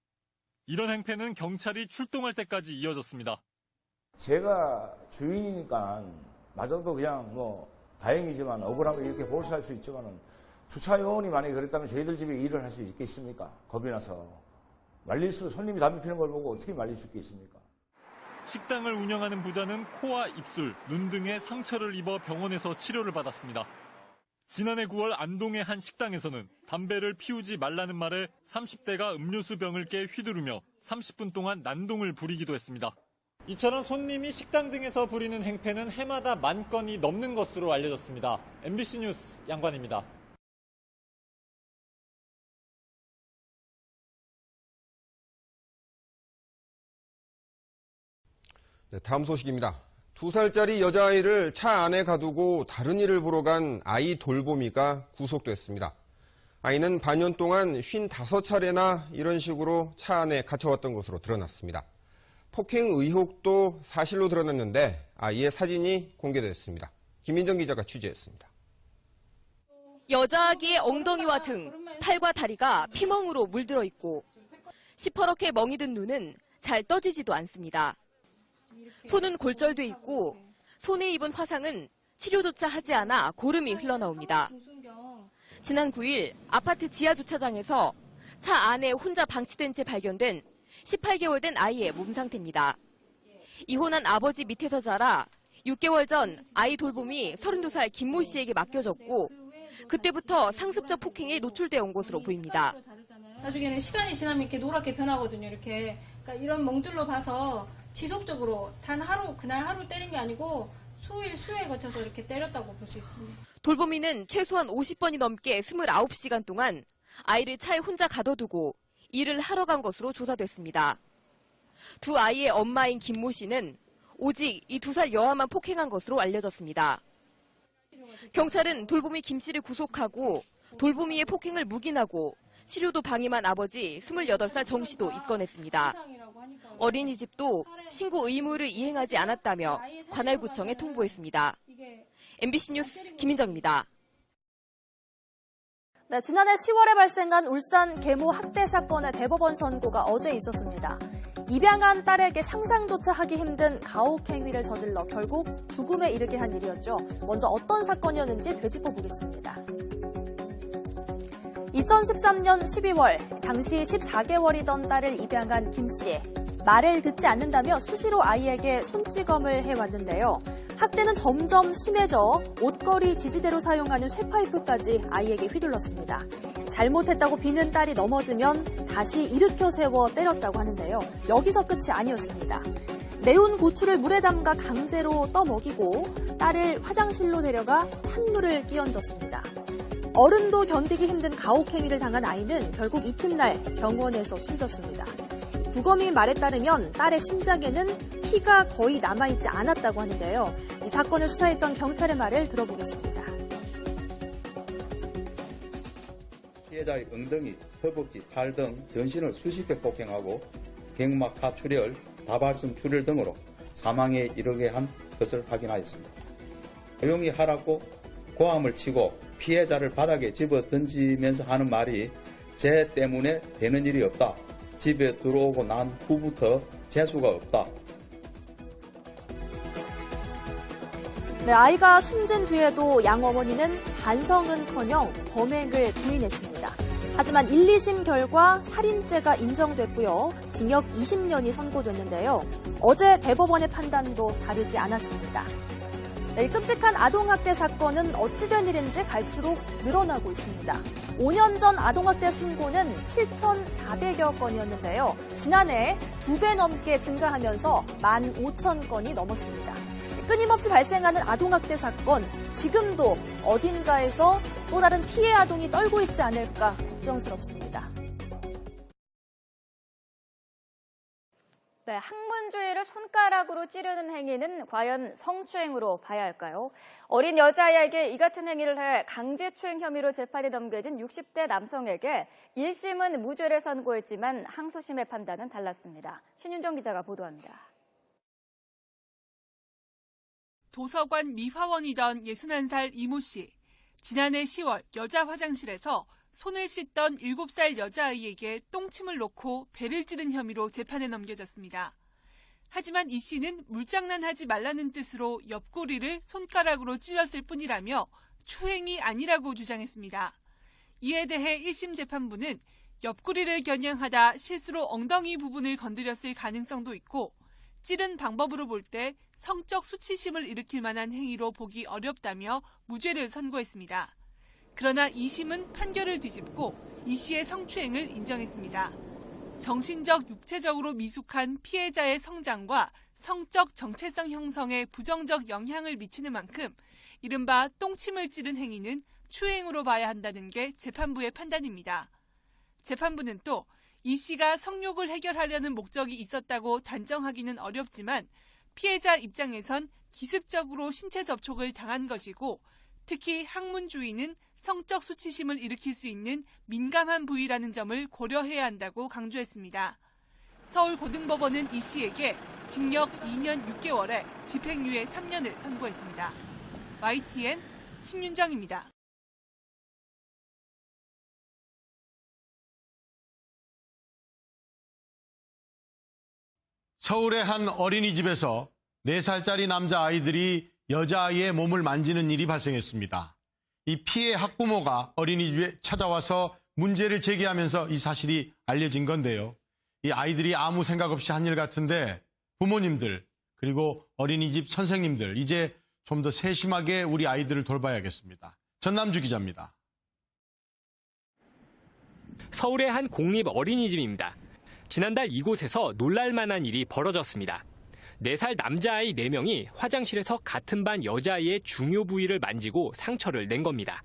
이런 행패는 경찰이 출동할 때까지 이어졌습니다. 제가 주인이니까 마저도 그냥 다행이지만 억울함을 이렇게 보수할 수 있지만은 주차 요원이 만약에 그랬다면 저희들 집에 일을 할 수 있겠습니까? 겁이 나서. 손님이 담배 피는 걸 보고 어떻게 말릴 수 있겠습니까? 식당을 운영하는 부자는 코와 입술, 눈 등에 상처를 입어 병원에서 치료를 받았습니다. 지난해 9월 안동의 한 식당에서는 담배를 피우지 말라는 말에 30대가 음료수 병을 깨 휘두르며 30분 동안 난동을 부리기도 했습니다. 이처럼 손님이 식당 등에서 부리는 행패는 해마다 10,000건이 넘는 것으로 알려졌습니다. MBC 뉴스 양관입니다. 네, 다음 소식입니다. 2살짜리 여자아이를 차 안에 가두고 다른 일을 보러 간 아이 돌보미가 구속됐습니다. 아이는 반년 동안 55차례나 이런 식으로 차 안에 갇혀왔던 것으로 드러났습니다. 폭행 의혹도 사실로 드러났는데 아이의 사진이 공개됐습니다. 김민정 기자가 취재했습니다. 여자아기의 엉덩이와 등, 팔과 다리가 피멍으로 물들어 있고 시퍼렇게 멍이 든 눈은 잘 떠지지도 않습니다. 손은 골절돼 있고 손에 입은 화상은 치료조차 하지 않아 고름이 흘러나옵니다. 지난 9일 아파트 지하 주차장에서 차 안에 혼자 방치된 채 발견된 18개월 된 아이의 몸 상태입니다. 이혼한 아버지 밑에서 자라 6개월 전 아이 돌봄이 32살 김모 씨에게 맡겨졌고 그때부터 상습적 폭행에 노출되어 온 것으로 보입니다. 나중에는 시간이 지나면 이렇게 노랗게 변하거든요. 그러니까 이런 멍들로 봐서 지속적으로 단 하루, 그날 하루 때린 게 아니고 수에 거쳐서 이렇게 때렸다고 볼 수 있습니다. 돌보미는 최소한 50번이 넘게 29시간 동안 아이를 차에 혼자 가둬두고 일을 하러 간 것으로 조사됐습니다. 두 아이의 엄마인 김모 씨는 오직 이 2살 여아만 폭행한 것으로 알려졌습니다. 경찰은 돌보미 김 씨를 구속하고 돌보미의 폭행을 묵인하고 치료도 방임한 아버지 28살 정 씨도 입건했습니다. 어린이집도 신고 의무를 이행하지 않았다며 관할구청에 통보했습니다. MBC 뉴스 김민정입니다. 네, 지난해 10월에 발생한 울산 계모 학대 사건의 대법원 선고가 어제 있었습니다. 입양한 딸에게 상상조차 하기 힘든 가혹행위를 저질러 결국 죽음에 이르게 한 일이었죠. 먼저 어떤 사건이었는지 되짚어 보겠습니다. 2013년 12월 당시 14개월이던 딸을 입양한 김 씨. 말을 듣지 않는다며 수시로 아이에게 손찌검을 해왔는데요. 학대는 점점 심해져 옷걸이 지지대로 사용하는 쇠파이프까지 아이에게 휘둘렀습니다. 잘못했다고 비는 딸이 넘어지면 다시 일으켜 세워 때렸다고 하는데요. 여기서 끝이 아니었습니다. 매운 고추를 물에 담가 강제로 떠먹이고 딸을 화장실로 데려가 찬물을 끼얹었습니다. 어른도 견디기 힘든 가혹행위를 당한 아이는 결국 이튿날 병원에서 숨졌습니다. 부검이 말에 따르면 딸의 심장에는 피가 거의 남아있지 않았다고 하는데요. 이 사건을 수사했던 경찰의 말을 들어보겠습니다. 피해자의 엉덩이, 허벅지, 팔 등 전신을 수십 회 폭행하고 갱막 하출혈, 다발성 출혈 등으로 사망에 이르게 한 것을 확인하였습니다. 조용히 하라고 고함을 치고 피해자를 바닥에 집어 던지면서 하는 말이 쟤 때문에 되는 일이 없다. 집에 들어오고 난 후부터 재수가 없다. 네, 아이가 숨진 뒤에도 양 어머니는 반성은커녕 범행을 부인했습니다. 하지만 1, 2심 결과 살인죄가 인정됐고요. 징역 20년이 선고됐는데요. 어제 대법원의 판단도 다르지 않았습니다. 네, 이 끔찍한 아동학대 사건은 어찌된 일인지 갈수록 늘어나고 있습니다. 5년 전 아동학대 신고는 7,400여 건이었는데요. 지난해 2배 넘게 증가하면서 15,000건이 넘었습니다. 끊임없이 발생하는 아동학대 사건, 지금도 어딘가에서 또 다른 피해 아동이 떨고 있지 않을까 걱정스럽습니다. 네, 학문주의를 손가락으로 찌르는 행위는 과연 성추행으로 봐야 할까요? 어린 여자아이에게 이 같은 행위를 해 강제추행 혐의로 재판에 넘겨진 60대 남성에게 1심은 무죄를 선고했지만 항소심의 판단은 달랐습니다. 신윤정 기자가 보도합니다. 도서관 미화원이던 61살 이모 씨. 지난해 10월 여자 화장실에서 손을 씻던 7살 여자아이에게 똥침을 놓고 배를 찌른 혐의로 재판에 넘겨졌습니다. 하지만 이 씨는 물장난하지 말라는 뜻으로 옆구리를 손가락으로 찔렀을 뿐이라며 추행이 아니라고 주장했습니다. 이에 대해 1심 재판부는 옆구리를 겨냥하다 실수로 엉덩이 부분을 건드렸을 가능성도 있고 찌른 방법으로 볼 때 성적 수치심을 일으킬 만한 행위로 보기 어렵다며 무죄를 선고했습니다. 그러나 2심은 판결을 뒤집고 이 씨의 성추행을 인정했습니다. 정신적, 육체적으로 미숙한 피해자의 성장과 성적 정체성 형성에 부정적 영향을 미치는 만큼 이른바 똥침을 찌른 행위는 추행으로 봐야 한다는 게 재판부의 판단입니다. 재판부는 또 이 씨가 성욕을 해결하려는 목적이 있었다고 단정하기는 어렵지만 피해자 입장에선 기습적으로 신체 접촉을 당한 것이고 특히 학문주의는 성적 수치심을 일으킬 수 있는 민감한 부위라는 점을 고려해야 한다고 강조했습니다. 서울고등법원은 이 씨에게 징역 2년 6개월에 집행유예 3년을 선고했습니다. YTN 신윤정입니다. 서울의 한 어린이집에서 4살짜리 남자아이들이 여자아이의 몸을 만지는 일이 발생했습니다. 이 피해 학부모가 어린이집에 찾아와서 문제를 제기하면서 이 사실이 알려진 건데요. 이 아이들이 아무 생각 없이 한 일 같은데 부모님들 그리고 어린이집 선생님들 이제 좀 더 세심하게 우리 아이들을 돌봐야겠습니다. 전남주 기자입니다. 서울의 한 공립 어린이집입니다. 지난달 이곳에서 놀랄만한 일이 벌어졌습니다. 4살 남자아이 4명이 화장실에서 같은 반 여자아이의 중요 부위를 만지고 상처를 낸 겁니다.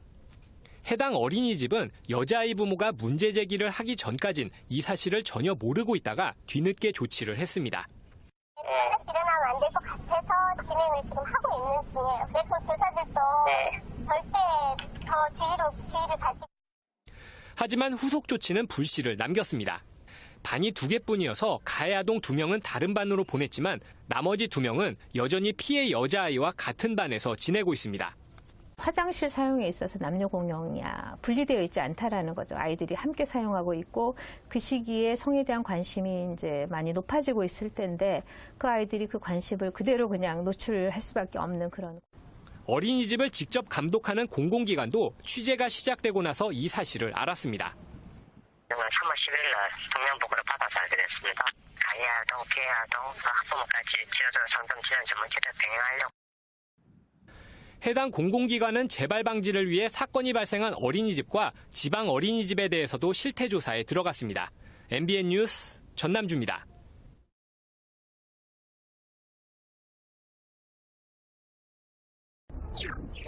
해당 어린이집은 여자아이 부모가 문제 제기를 하기 전까진 이 사실을 전혀 모르고 있다가 뒤늦게 조치를 했습니다. 일어나면 안 될 것 같아서 진행을 지금 하고 있는 중이에요. 그래서 교사들도 절대 더 주의를 가지고. 하지만 후속 조치는 불씨를 남겼습니다. 반이 2개뿐이어서 가해 아동 2명은 다른 반으로 보냈지만 나머지 2명은 여전히 피해 여자아이와 같은 반에서 지내고 있습니다. 화장실 사용에 있어서 남녀 공용이 분리되어 있지 않다라는 거죠. 아이들이 함께 사용하고 있고 그 시기에 성에 대한 관심이 이제 많이 높아지고 있을 때인데 그 아이들이 그 관심을 그대로 그냥 노출할 수밖에 없는 그런. 어린이집을 직접 감독하는 공공기관도 취재가 시작되고 나서 이 사실을 알았습니다. 3월 10일 날 동명보고를 받아서 알게 됐습니다. 가해 아동, 피해 아동, 학부모까지 지어져서 상담 지원 전문체를 병행하려고. 해당 공공기관은 재발 방지를 위해 사건이 발생한 어린이집과 지방 어린이집에 대해서도 실태 조사에 들어갔습니다. MBN 뉴스 전남주입니다.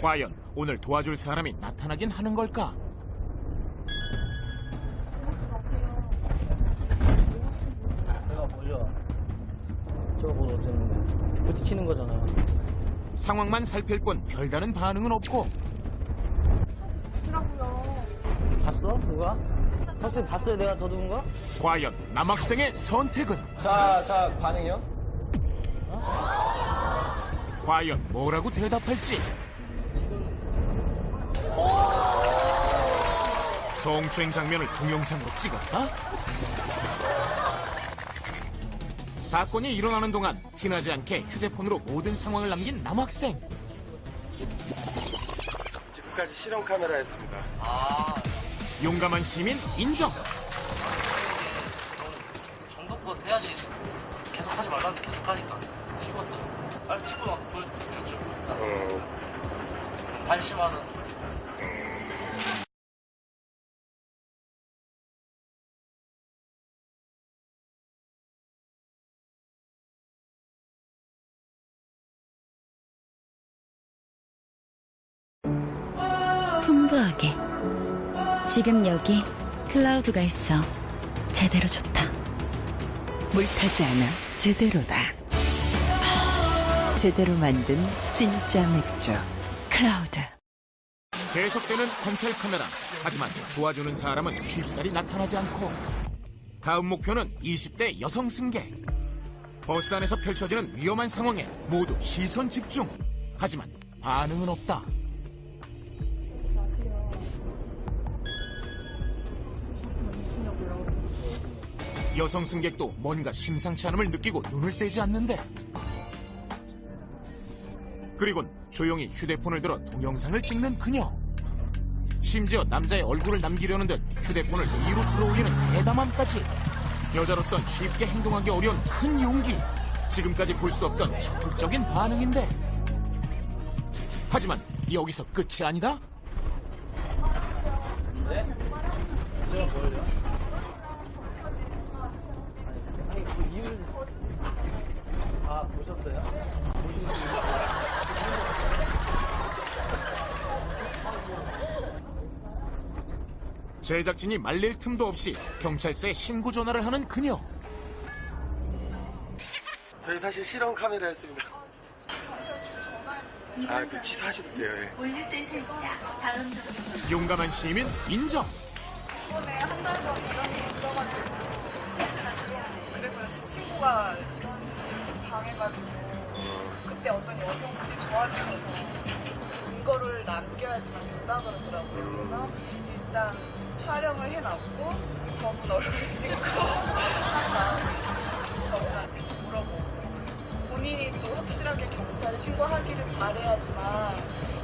과연 오늘 도와줄 사람이 나타나긴 하는 걸까? 내가 뭐야? 저거 어쩌는 부딪히는 거잖아. 상황만 살필 뿐 별다른 반응은 없고. 봤어? 누가? 혹시 봤어요? 내가 더 누군 거? 과연 남학생의 선택은? 자, 반응이요? 과연 뭐라고 대답할지? 성추행 장면을 동영상으로 찍었다? 사건이 일어나는 동안 티나지 않게 휴대폰으로 모든 상황을 남긴 남학생. 지금까지 실험 카메라였습니다. 용감한 시민 인정. 정도껏 해야지. 계속 하지 말라는데 계속 하니까 찍었어요. 찍고 나서 보여줬죠. 관심하는. 풍부하게 지금 여기 클라우드가 있어. 제대로 좋다. 물타지 않아 제대로다. 제대로 만든 진짜 맥주 클라우드. 계속되는 관찰 카메라. 하지만 도와주는 사람은 쉽사리 나타나지 않고. 다음 목표는 20대 여성 승객. 버스 안에서 펼쳐지는 위험한 상황에 모두 시선 집중. 하지만 반응은 없다. 여성 승객도 뭔가 심상치 않음을 느끼고 눈을 떼지 않는데. 그리곤 조용히 휴대폰을 들어 동영상을 찍는 그녀. 심지어 남자의 얼굴을 남기려는 듯 휴대폰을 위로 들어올리는 대담함까지. 여자로선 쉽게 행동하기 어려운 큰 용기. 지금까지 볼 수 없던 적극적인 반응인데. 하지만 여기서 끝이 아니다? 네? 제가 뭘요? 아니, 그 이유를 보셨어요? 제작진이 말릴 틈도 없이 경찰서에 신고 전화를 하는 그녀. 저희 사실 실험 카메라였습니다. 그 취소하셔도 돼요. 예. 용감한 시민 인정. 이번에 한 달 전 이런 일이 있어가지고 그리고 제 친구가 이런 일을 좀 당해가지고 그때 어떤 여성분이 도와주셔서 이거를 남겨야지만 된다 그러더라고요. 그래서 일단 촬영을 해놨고 저분 얼굴 찍고 한 다음에 저분한테 좀 물어보고 본인이 또 확실하게 경찰에 신고하기를 바라야지만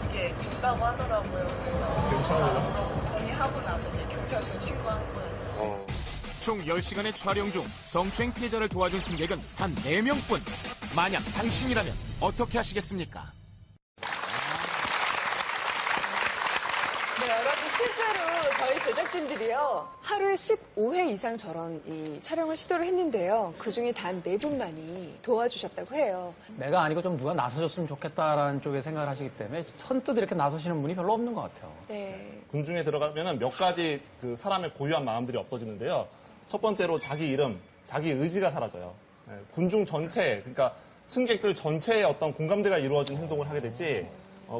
이게 된다고 하더라고요. 그래서 경찰로 물어보고 동의하고 나서 이제 경찰서에 신고한 거예요. 총 10시간의 촬영 중 성추행 피해자를 도와준 승객은 단 4명뿐. 만약 당신이라면 어떻게 하시겠습니까? 네, 여러분 실제로 저희 제작진들이요 하루에 15회 이상 저런 이 촬영을 시도를 했는데요. 그중에 단 4분만이 도와주셨다고 해요. 내가 아니고 좀 누가 나서줬으면 좋겠다라는 쪽에 생각을 하시기 때문에 선뜻 이렇게 나서시는 분이 별로 없는 것 같아요. 네. 군중에 들어가면 몇 가지 그 사람의 고유한 마음들이 없어지는데요. 첫 번째로 자기 이름, 자기 의지가 사라져요. 군중 전체, 그러니까 승객들 전체의 어떤 공감대가 이루어진 행동을 하게 되지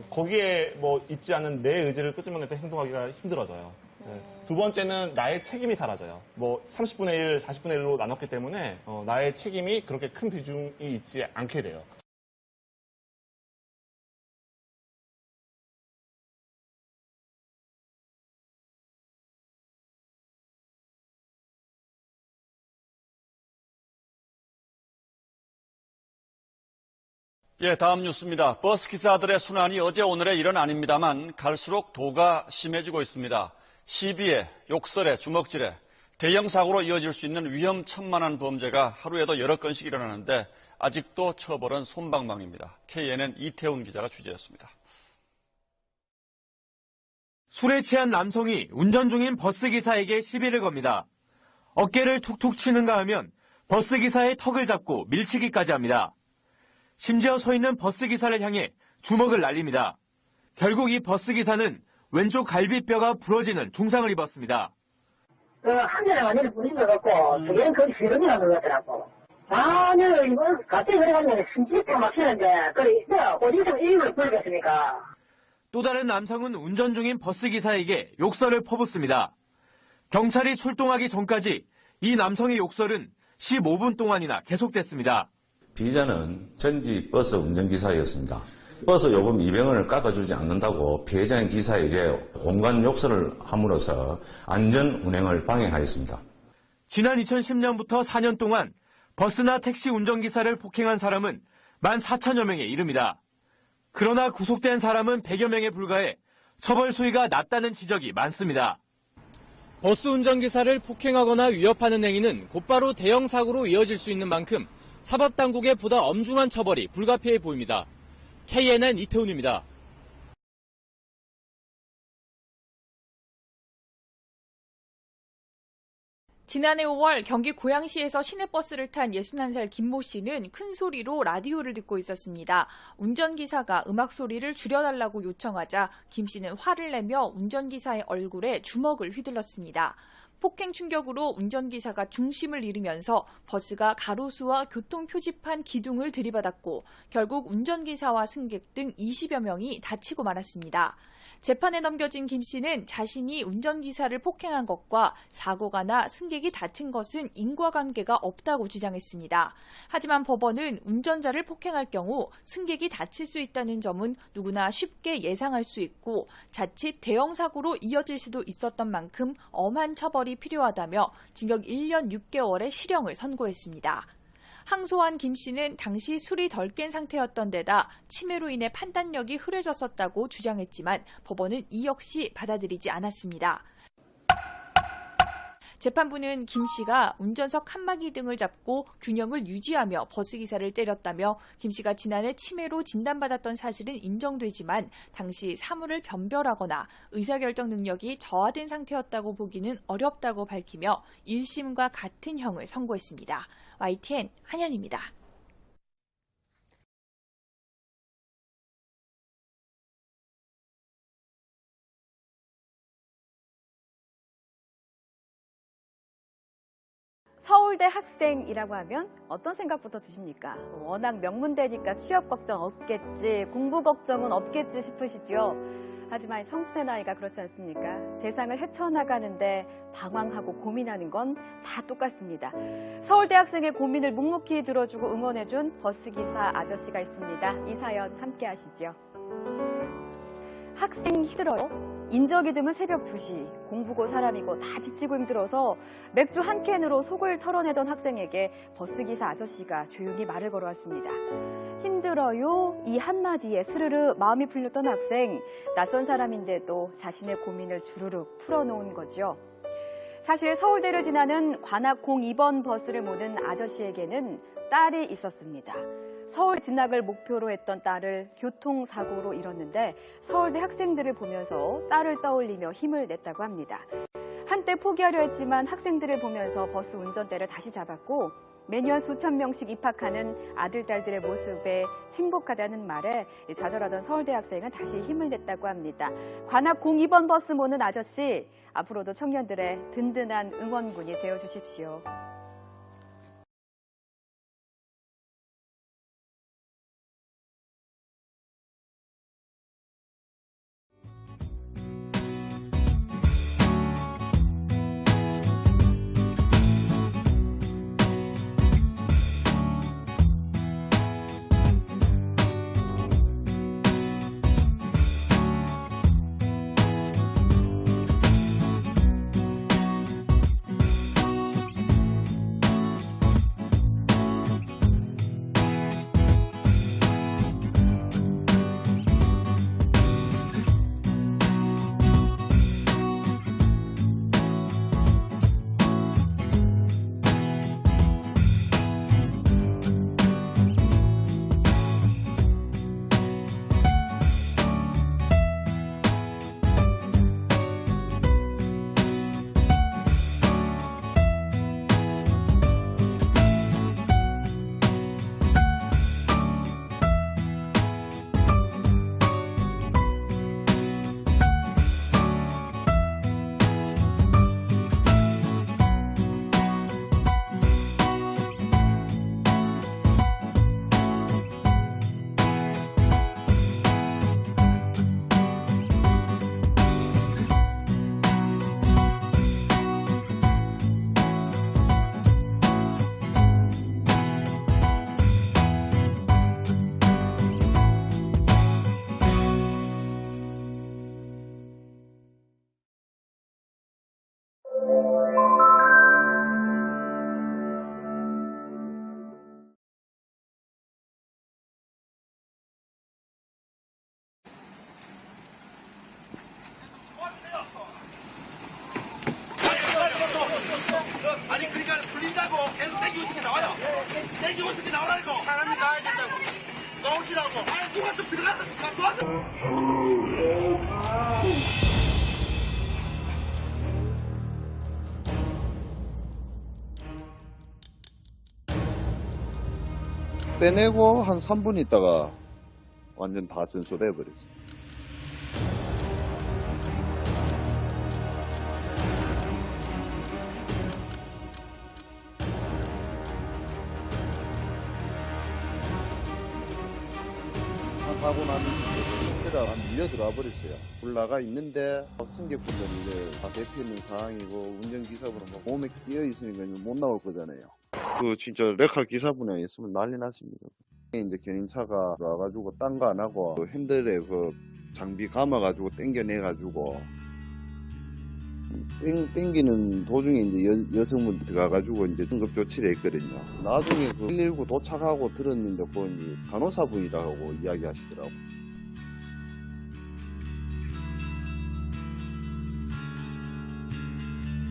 거기에 뭐 있지 않은 내 의지를 끄집어내서 행동하기가 힘들어져요. 두 번째는 나의 책임이 사라져요. 뭐 30분의 1, 40분의 1로 나눴기 때문에 나의 책임이 그렇게 큰 비중이 있지 않게 돼요. 예, 다음 뉴스입니다. 버스 기사들의 순환이 어제 오늘의 일은 아닙니다만 갈수록 도가 심해지고 있습니다. 시비에, 욕설에, 주먹질에 대형 사고로 이어질 수 있는 위험천만한 범죄가 하루에도 여러 건씩 일어나는데 아직도 처벌은 솜방망입니다. KNN 이태훈 기자가 취재했습니다. 술에 취한 남성이 운전 중인 버스기사에게 시비를 겁니다. 어깨를 툭툭 치는가 하면 버스기사의 턱을 잡고 밀치기까지 합니다. 심지어 서 있는 버스기사를 향해 주먹을 날립니다. 결국 이 버스기사는 왼쪽 갈비뼈가 부러지는 중상을 입었습니다. 한 대는 완전히 부러진 것 같고, 두 개는 거의 실험이라는 것 같더라고. 아니, 이거 갑자기 그래가지고 심지어 막히는데, 어디서 이유를 모르겠습니까? 또 다른 남성은 운전 중인 버스기사에게 욕설을 퍼붓습니다. 경찰이 출동하기 전까지 이 남성의 욕설은 15분 동안이나 계속됐습니다. 피해자는 전직 버스 운전기사였습니다. 버스 요금 200원을 깎아주지 않는다고 피해자인 기사에게 온갖 욕설을 함으로써 안전 운행을 방해하였습니다. 지난 2010년부터 4년 동안 버스나 택시 운전기사를 폭행한 사람은 14,000여 명에 이릅니다. 그러나 구속된 사람은 100여 명에 불과해 처벌 수위가 낮다는 지적이 많습니다. 버스 운전기사를 폭행하거나 위협하는 행위는 곧바로 대형 사고로 이어질 수 있는 만큼 사법당국의 보다 엄중한 처벌이 불가피해 보입니다. KNN 이태훈입니다. 지난해 5월 경기 고양시에서 시내버스를 탄 61살 김모 씨는 큰 소리로 라디오를 듣고 있었습니다. 운전기사가 음악 소리를 줄여달라고 요청하자 김 씨는 화를 내며 운전기사의 얼굴에 주먹을 휘둘렀습니다. 폭행 충격으로 운전기사가 중심을 잃으면서 버스가 가로수와 교통표지판 기둥을 들이받았고 결국 운전기사와 승객 등 20여 명이 다치고 말았습니다. 재판에 넘겨진 김 씨는 자신이 운전기사를 폭행한 것과 사고가 나 승객이 다친 것은 인과관계가 없다고 주장했습니다. 하지만 법원은 운전자를 폭행할 경우 승객이 다칠 수 있다는 점은 누구나 쉽게 예상할 수 있고 자칫 대형 사고로 이어질 수도 있었던 만큼 엄한 처벌이 필요하다며 징역 1년 6개월의 실형을 선고했습니다. 항소한 김 씨는 당시 술이 덜 깬 상태였던 데다 치매로 인해 판단력이 흐려졌었다고 주장했지만 법원은 이 역시 받아들이지 않았습니다. 재판부는 김 씨가 운전석 칸막이 등을 잡고 균형을 유지하며 버스기사를 때렸다며 김 씨가 지난해 치매로 진단받았던 사실은 인정되지만 당시 사물을 변별하거나 의사결정 능력이 저하된 상태였다고 보기는 어렵다고 밝히며 1심과 같은 형을 선고했습니다. YTN 한현입니다. 서울대 학생이라고 하면 어떤 생각부터 드십니까? 워낙 명문대니까 취업 걱정 없겠지, 공부 걱정은 없겠지 싶으시죠? 하지만 청춘의 나이가 그렇지 않습니까? 세상을 헤쳐나가는데 방황하고 고민하는 건 다 똑같습니다. 서울대 학생의 고민을 묵묵히 들어주고 응원해준 버스기사 아저씨가 있습니다. 이 사연 함께 하시죠. 학생 힘들어요? 인적이 드문 새벽 2시, 공부고 사람이고 다 지치고 힘들어서 맥주 한 캔으로 속을 털어내던 학생에게 버스기사 아저씨가 조용히 말을 걸어왔습니다. 힘들어요? 이 한마디에 스르르 마음이 풀렸던 학생, 낯선 사람인데도 자신의 고민을 주르륵 풀어놓은 거죠. 사실 서울대를 지나는 관악 02번 버스를 모는 아저씨에게는 딸이 있었습니다. 서울 진학을 목표로 했던 딸을 교통사고로 잃었는데 서울대 학생들을 보면서 딸을 떠올리며 힘을 냈다고 합니다. 한때 포기하려 했지만 학생들을 보면서 버스 운전대를 다시 잡았고 매년 수천 명씩 입학하는 아들, 딸들의 모습에 행복하다는 말에 좌절하던 서울대 학생은 다시 힘을 냈다고 합니다. 관악 02번 버스 모는 아저씨, 앞으로도 청년들의 든든한 응원군이 되어주십시오. 아니 그러니까 풀린다고 계속 땡기고 있으면 나와요. 땡기고 있으면 나오라고. 사람이 나와야 된다고. 나오시라고. 아니 누가 좀 들어가서 도와줘. 빼내고 한 3분 있다가 완전 다 전소돼 버렸어. 사고 나면서 한 밀려 들어와 버렸어요. 올라가 있는데 승객분들이 이제 다 대피 있는 상황이고 운전기사분은 뭐 몸에 끼어 있으니까 못 나올 거잖아요. 그 진짜 레카 기사분에 있으면 난리 났습니다. 이제 견인차가 들어와가지고 딴 거 안 하고 그 핸들에 그 장비 감아가지고 당겨내가지고 땡기는 도중에 이제 여성분 들어가가지고 이제 응급 조치를 했거든요. 나중에 그 119 도착하고 들었는데 그 이제 간호사분이라고 이야기하시더라고.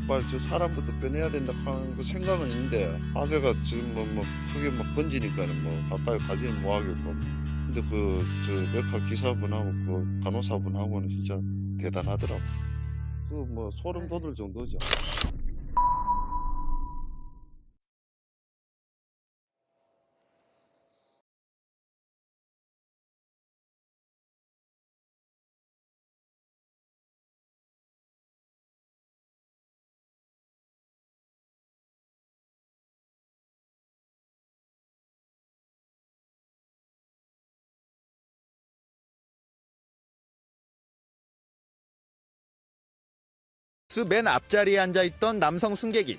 빨리 저 사람부터 빼내야 된다 하는 그 생각은 있는데 화재가 지금 뭐 크게 막 번지니까는 뭐 가까이 가지는 못하겠고. 근데 저 메카 기사분하고 그 간호사분하고는 진짜 대단하더라고. 그 뭐 소름 돋을 정도죠. 맨 앞자리에 앉아있던 남성 승객이